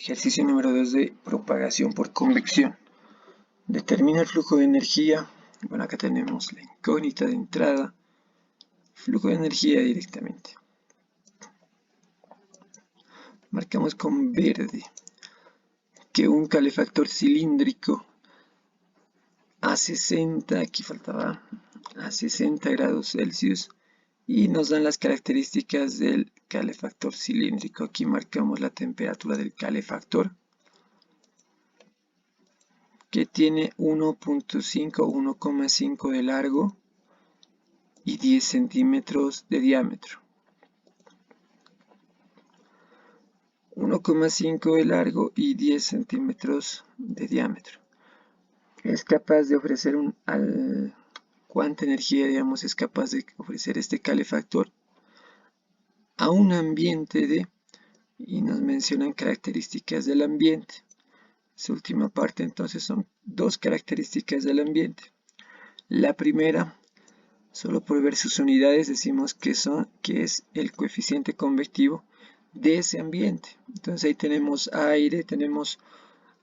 Ejercicio número 2 de propagación por convección. Determina el flujo de energía. Bueno, acá tenemos la incógnita de entrada. Flujo de energía directamente. Marcamos con verde que un calefactor cilíndrico a 60, aquí faltaba, a 60 grados Celsius, y nos dan las características del calefactor cilíndrico. Aquí marcamos la temperatura del calefactor, que tiene 1.5 o 1,5 de largo y 10 centímetros de diámetro. 1,5 de largo y 10 centímetros de diámetro. Es capaz de ofrecer ¿cuánta energía, digamos, es capaz de ofrecer este calefactor a un ambiente de, y nos mencionan características del ambiente? Esa última parte entonces son dos características del ambiente. La primera, solo por ver sus unidades decimos que es el coeficiente convectivo de ese ambiente. Entonces ahí tenemos aire, tenemos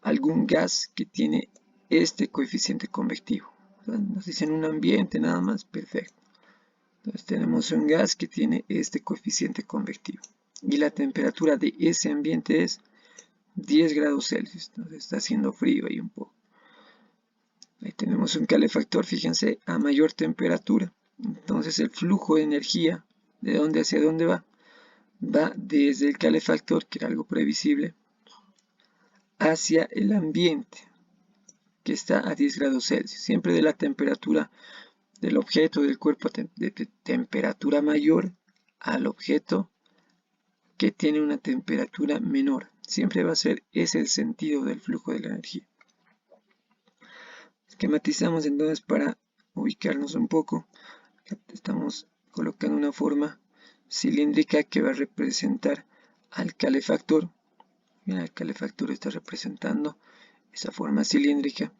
algún gas que tiene este coeficiente convectivo. Nos dicen un ambiente nada más, perfecto. Entonces tenemos un gas que tiene este coeficiente convectivo. Y la temperatura de ese ambiente es 10 grados Celsius. Entonces está haciendo frío ahí un poco. Ahí tenemos un calefactor, fíjense, a mayor temperatura. Entonces el flujo de energía, ¿de dónde hacia dónde va? Va desde el calefactor, que era algo previsible, hacia el ambiente, que está a 10 grados Celsius. Siempre de la temperatura del objeto, del cuerpo, de temperatura mayor al objeto que tiene una temperatura menor. Siempre va a ser ese el sentido del flujo de la energía. Esquematizamos entonces para ubicarnos un poco. Estamos colocando una forma cilíndrica que va a representar al calefactor. Mira, el calefactor está representando esa forma cilíndrica.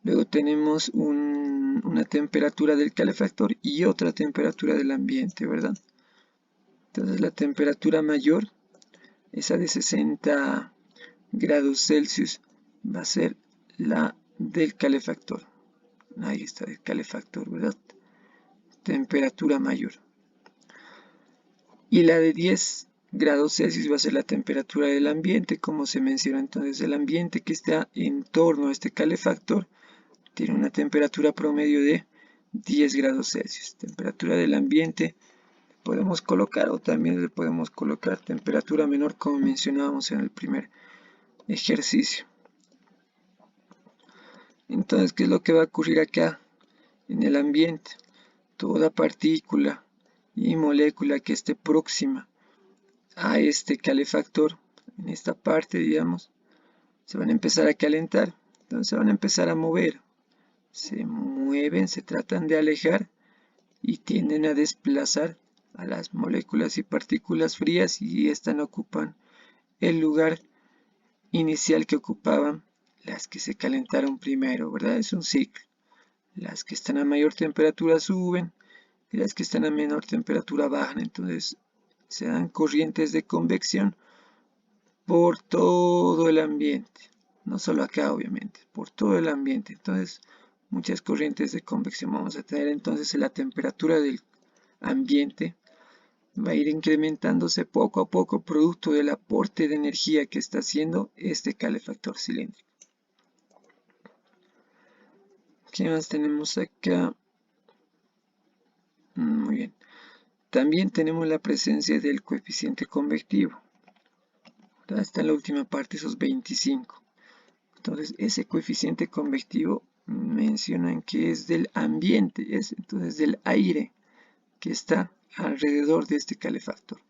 Luego tenemos una temperatura del calefactor y otra temperatura del ambiente, ¿verdad? Entonces la temperatura mayor, esa de 60 grados Celsius, va a ser la del calefactor. Ahí está el calefactor, ¿verdad? Temperatura mayor. Y la de 10 grados Celsius va a ser la temperatura del ambiente, como se menciona entonces. El ambiente que está en torno a este calefactor tiene una temperatura promedio de 10 grados Celsius. Temperatura del ambiente podemos colocar, o también le podemos colocar temperatura menor, como mencionábamos en el primer ejercicio. Entonces, ¿qué es lo que va a ocurrir acá en el ambiente? Toda partícula y molécula que esté próxima a este calefactor, en esta parte, digamos, se van a empezar a calentar. Entonces se van a empezar a mover. Se mueven, se tratan de alejar y tienden a desplazar a las moléculas y partículas frías, y estas no ocupan el lugar inicial que ocupaban las que se calentaron primero, ¿verdad? Es un ciclo. Las que están a mayor temperatura suben y las que están a menor temperatura bajan. Entonces se dan corrientes de convección por todo el ambiente, no solo acá obviamente, por todo el ambiente. Entonces muchas corrientes de convección vamos a tener. Entonces la temperatura del ambiente va a ir incrementándose poco a poco producto del aporte de energía que está haciendo este calefactor cilíndrico. ¿Qué más tenemos acá? Muy bien. También tenemos la presencia del coeficiente convectivo. Está en la última parte, esos 25. Entonces ese coeficiente convectivo mencionan que es del ambiente, es entonces del aire que está alrededor de este calefactor.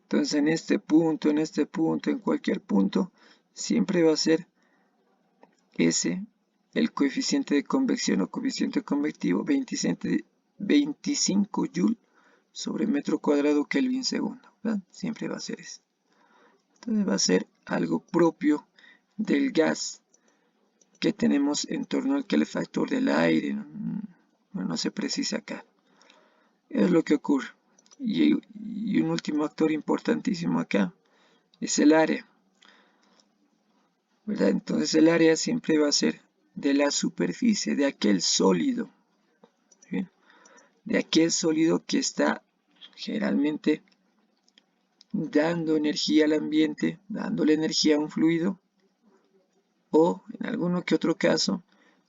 Entonces en este punto, en cualquier punto, siempre va a ser ese el coeficiente de convección o coeficiente convectivo 25 Joule sobre metro cuadrado Kelvin segundo, ¿verdad? Siempre va a ser ese. Entonces va a ser algo propio del gas que tenemos en torno al calefactor, del aire. No se precisa acá. Es lo que ocurre. Y un último actor importantísimo acá es el área, ¿verdad? Entonces el área siempre va a ser de la superficie, de aquel sólido, ¿bien? De aquel sólido que está generalmente dando energía al ambiente, dándole energía a un fluido, o en alguno que otro caso,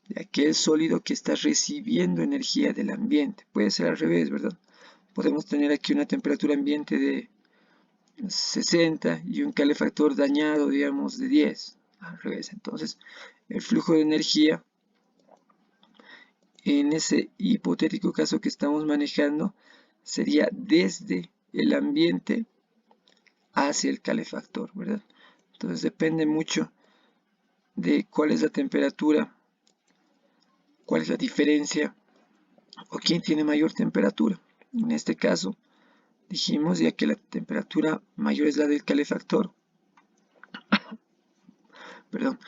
de aquel sólido que está recibiendo energía del ambiente. Puede ser al revés, ¿verdad? Podemos tener aquí una temperatura ambiente de 60 y un calefactor dañado, digamos, de 10. Al revés. Entonces, el flujo de energía en ese hipotético caso que estamos manejando sería desde el ambiente hacia el calefactor, ¿verdad? Entonces depende mucho de cuál es la temperatura, cuál es la diferencia o quién tiene mayor temperatura. En este caso, dijimos ya que la temperatura mayor es la del calefactor, perdón.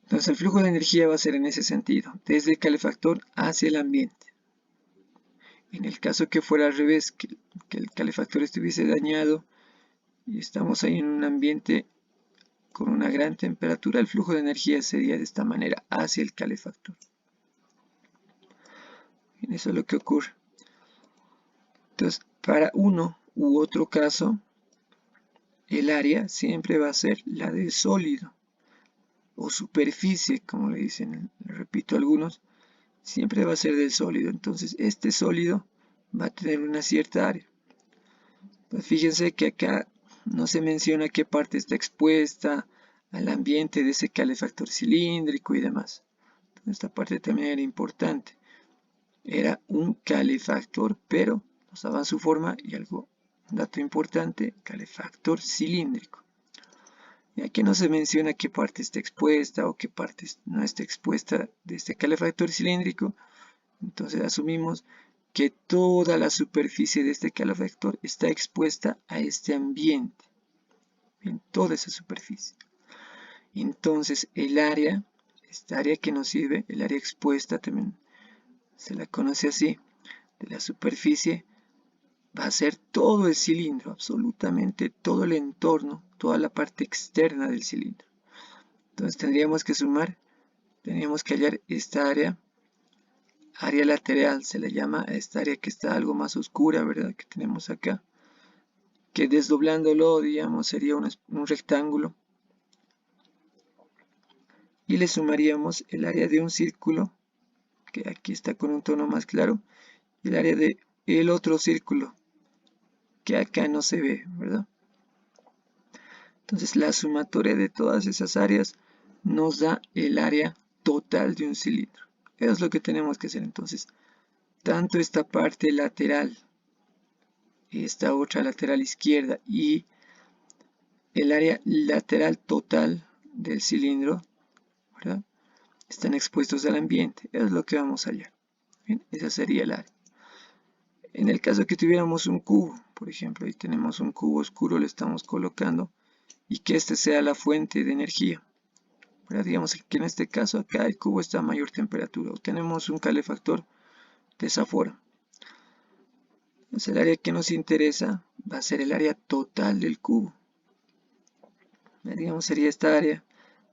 Entonces el flujo de energía va a ser en ese sentido, desde el calefactor hacia el ambiente. En el caso que fuera al revés, que el calefactor estuviese dañado y estamos ahí en un ambiente con una gran temperatura, el flujo de energía sería de esta manera, hacia el calefactor. Y eso es lo que ocurre. Entonces, para uno u otro caso, el área siempre va a ser la del sólido o superficie, como le dicen, le repito algunos, siempre va a ser del sólido. Entonces, este sólido va a tener una cierta área. Pues fíjense que acá no se menciona qué parte está expuesta al ambiente de ese calefactor cilíndrico y demás. Entonces, esta parte también era importante. Era un calefactor, pero nos daban su forma y algo, un dato importante, calefactor cilíndrico. Y aquí no se menciona qué parte está expuesta o qué parte no está expuesta de este calefactor cilíndrico. Entonces asumimos que toda la superficie de este calefactor está expuesta a este ambiente, en toda esa superficie. Entonces el área, esta área que nos sirve, el área expuesta también se la conoce así, de la superficie, va a ser todo el cilindro, absolutamente todo el entorno, toda la parte externa del cilindro. Entonces tendríamos que sumar, tendríamos que hallar esta área lateral, se le llama a esta área que está algo más oscura, ¿verdad? Que tenemos acá, que desdoblándolo, digamos, sería un rectángulo. Y le sumaríamos el área de un círculo, que aquí está con un tono más claro, y el área de el otro círculo, que acá no se ve, ¿verdad? Entonces la sumatoria de todas esas áreas nos da el área total de un cilindro. Eso es lo que tenemos que hacer entonces. Tanto esta parte lateral, esta otra lateral izquierda y el área lateral total del cilindro, ¿verdad? Están expuestos al ambiente. Eso es lo que vamos a hallar. Bien, esa sería el área. En el caso que tuviéramos un cubo, por ejemplo, ahí tenemos un cubo oscuro, le estamos colocando y que este sea la fuente de energía. Pero digamos que en este caso acá el cubo está a mayor temperatura o tenemos un calefactor de esa forma. Entonces el área que nos interesa va a ser el área total del cubo. Digamos sería esta área,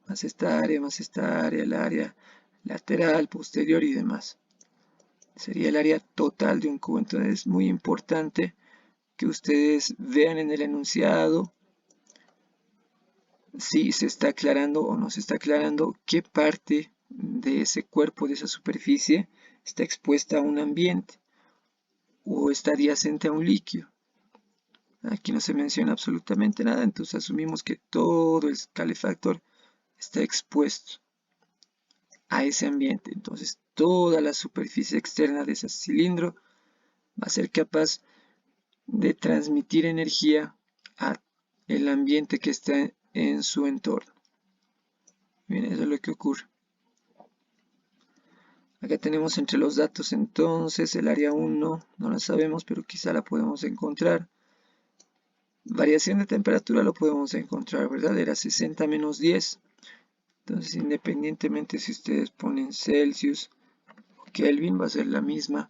más esta área, más esta área, el área lateral, posterior y demás. Sería el área total de un cubo. Entonces es muy importante que ustedes vean en el enunciado si se está aclarando o no se está aclarando qué parte de ese cuerpo, de esa superficie, está expuesta a un ambiente o está adyacente a un líquido. Aquí no se menciona absolutamente nada, entonces asumimos que todo el calefactor está expuesto a ese ambiente. Entonces toda la superficie externa de ese cilindro va a ser capaz de transmitir energía al ambiente que está en su entorno. Bien, eso es lo que ocurre. Acá tenemos entre los datos entonces el área 1, no la sabemos, pero quizá la podemos encontrar. Variación de temperatura lo podemos encontrar, ¿verdad? Era 60 menos 10. Entonces, independientemente si ustedes ponen Celsius o Kelvin, va a ser la misma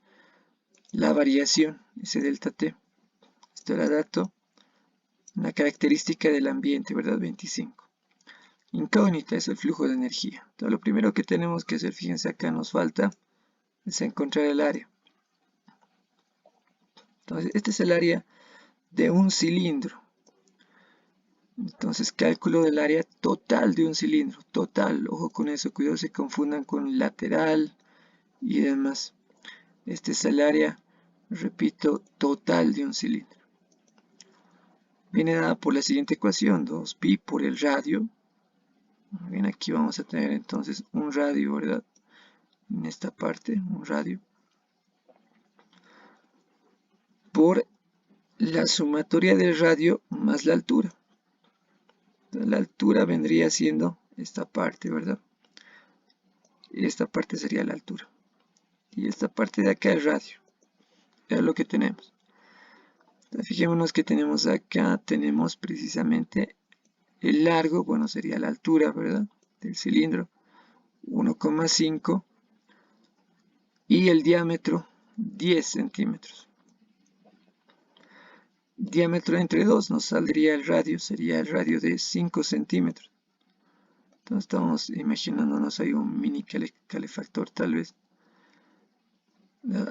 la variación, ese delta T. Esto era dato, una característica del ambiente, ¿verdad? 25. Incógnita es el flujo de energía. Entonces, lo primero que tenemos que hacer, fíjense acá nos falta, es encontrar el área. Entonces, este es el área de un cilindro. Entonces, cálculo del área total de un cilindro. Total, ojo con eso, cuidado se confundan con lateral y demás. Este es el área, repito, total de un cilindro. Viene dada por la siguiente ecuación, 2pi por el radio. Bien, aquí vamos a tener entonces un radio, ¿verdad? En esta parte, un radio. Por la sumatoria del radio más la altura. Entonces, la altura vendría siendo esta parte, ¿verdad? Esta parte sería la altura. Y esta parte de acá es radio. Es lo que tenemos. Entonces, fijémonos que tenemos acá, tenemos precisamente el largo, bueno, sería la altura, ¿verdad? Del cilindro, 1,5 y el diámetro 10 centímetros. Diámetro entre 2 nos saldría el radio, sería el radio de 5 centímetros. Entonces estamos imaginándonos ahí un mini calefactor tal vez.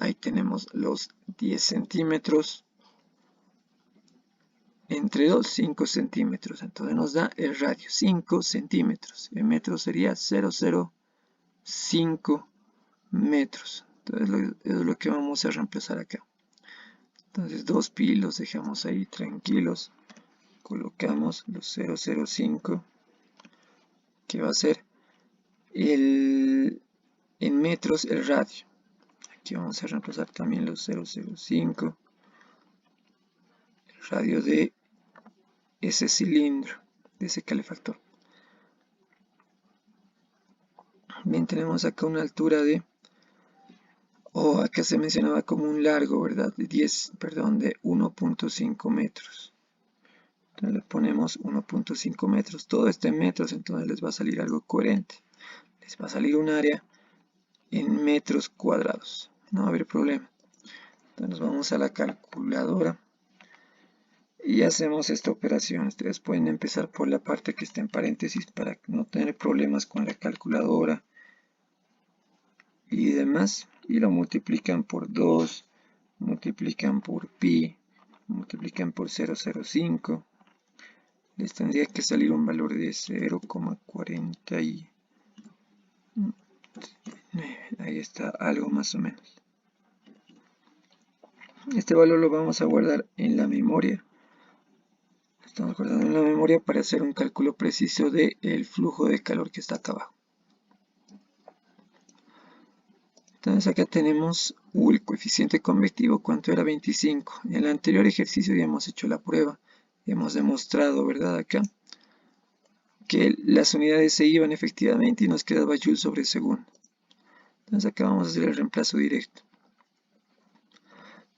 Ahí tenemos los 10 centímetros entre 2, 5 centímetros. Entonces nos da el radio, 5 centímetros. En metros sería 0,05 metros. Entonces es lo que vamos a reemplazar acá. Entonces 2pi los dejamos ahí tranquilos. Colocamos los 0,05 que va a ser en metros el radio. Aquí vamos a reemplazar también los 0,05. El radio de ese cilindro, de ese calefactor. Bien, tenemos acá una altura de, acá se mencionaba como un largo, ¿verdad? De 1.5 metros. Entonces le ponemos 1.5 metros. Todo está en metros, entonces les va a salir algo coherente. Les va a salir un área en metros cuadrados. No va a haber problema. Entonces vamos a la calculadora y hacemos esta operación. Ustedes pueden empezar por la parte que está en paréntesis para no tener problemas con la calculadora y demás. Y lo multiplican por 2, multiplican por pi, multiplican por 0,05. Les tendría que salir un valor de 0,49. Ahí está, algo más o menos. Este valor lo vamos a guardar en la memoria. Estamos guardando en la memoria para hacer un cálculo preciso del flujo de calor que está acá abajo. Entonces acá tenemos el coeficiente convectivo, ¿cuánto era? 25. En el anterior ejercicio ya hemos hecho la prueba. Hemos demostrado, ¿verdad? Acá que las unidades se iban efectivamente y nos quedaba Joule sobre segundo. Entonces acá vamos a hacer el reemplazo directo.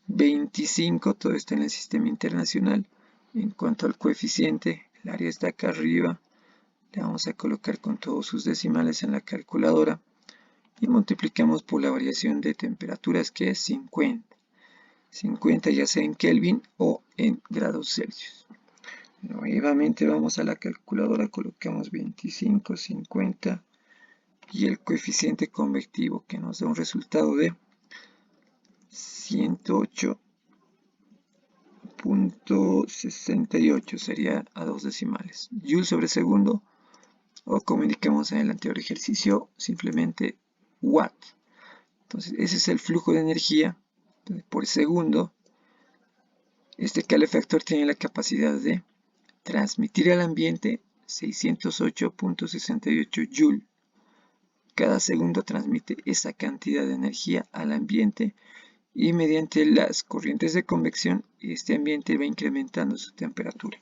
25, todo está en el sistema internacional. En cuanto al coeficiente, el área está acá arriba. Le vamos a colocar con todos sus decimales en la calculadora. Y multiplicamos por la variación de temperaturas, que es 50. 50 ya sea en Kelvin o en grados Celsius. Nuevamente vamos a la calculadora, colocamos 25, 50 y el coeficiente convectivo, que nos da un resultado de 108.68, sería a 2 decimales. Joule sobre segundo, o como indicamos en el anterior ejercicio, simplemente watt. Entonces ese es el flujo de energía. Entonces, por segundo, este calefactor tiene la capacidad de transmitir al ambiente 608.68 Joule. Cada segundo transmite esa cantidad de energía al ambiente y mediante las corrientes de convección este ambiente va incrementando su temperatura.